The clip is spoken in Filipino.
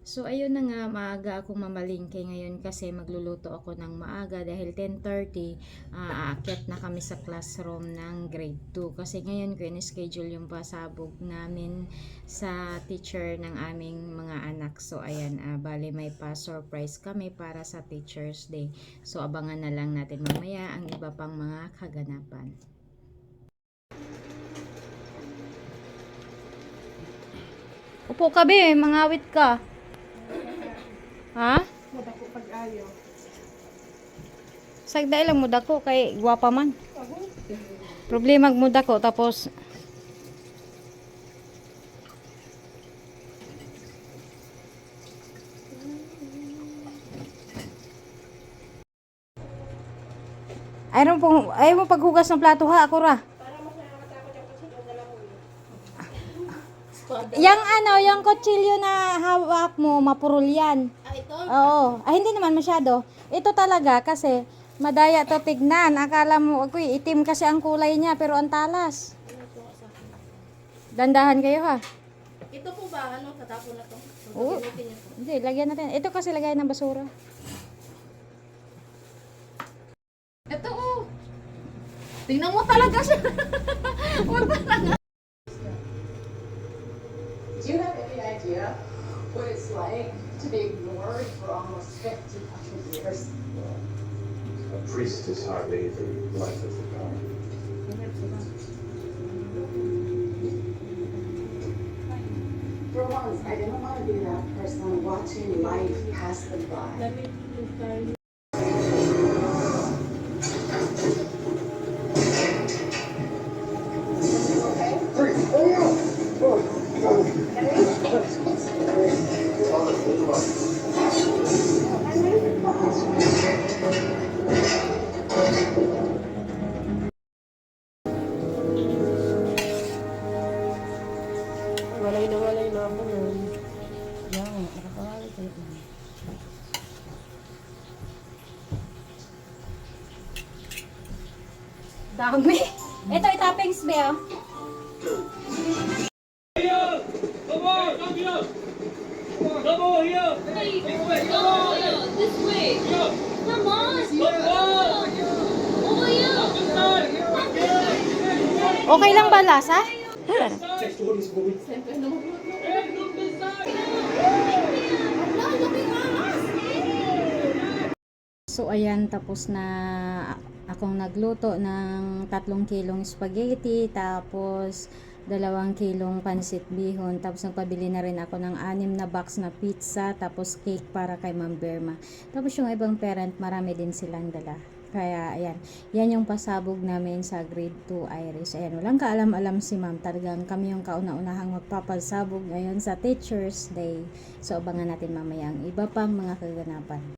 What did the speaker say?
So, ayun na nga, maaga akong mamalingke ngayon kasi magluluto ako ng maaga dahil 10:30, aakyat na kami sa classroom ng grade 2. Kasi ngayon ko in-schedule yung pasabog namin sa teacher ng aming mga anak. So, ayan, bale may pa-surprise kami para sa Teacher's Day. So, abangan na lang natin mamaya ang iba pang mga kaganapan. Upo ka be, mangawit ka. Ha? Madako pag-ayo. Sagda lang muda ko kay gwapa man. Problema muda ko tapos ayaw mo paghugas ng plato ha, ako ra. Yang yung kutsilyo na hawak mo, mapurol yan. Ito? Oo. Hindi naman masyado. Ito talaga kasi madaya to tignan. Akala mo, itim kasi ang kulay niya pero ang talas. Dandahan kayo ha. Ito po ba, tatapon na to? Oo. Hindi, lagyan natin. Ito kasi lagyan ng basura. Ito tingnan mo talaga siya. Do you have any idea what it's like to be ignored for almost 50 fucking years? A priest is hardly the life of the god. For once, I didn't want to be that person watching life pass them by. Walay na ako nun. Yan, nakakawala tayo. Dami. Ito itappings be oh. This way. Come on. Oh, yeah. Okay lang ba lasa? So ayan, tapos na akong nagluto ng 3 kilong spaghetti, tapos 2 kilong pansit bihon, tapos nagpabili na rin ako ng 6 na box na pizza, tapos cake para kay Ma'am Berma. Tapos yung ibang parent, marami din silang dala. Kaya ayan, yan yung pasabog namin sa grade 2 Irish. Ayan, walang kaalam-alam si ma'am. Talagang kami yung kauna-unahang magpapasabog ngayon sa Teacher's Day. So abangan natin mamaya ang iba pang mga kaganapan.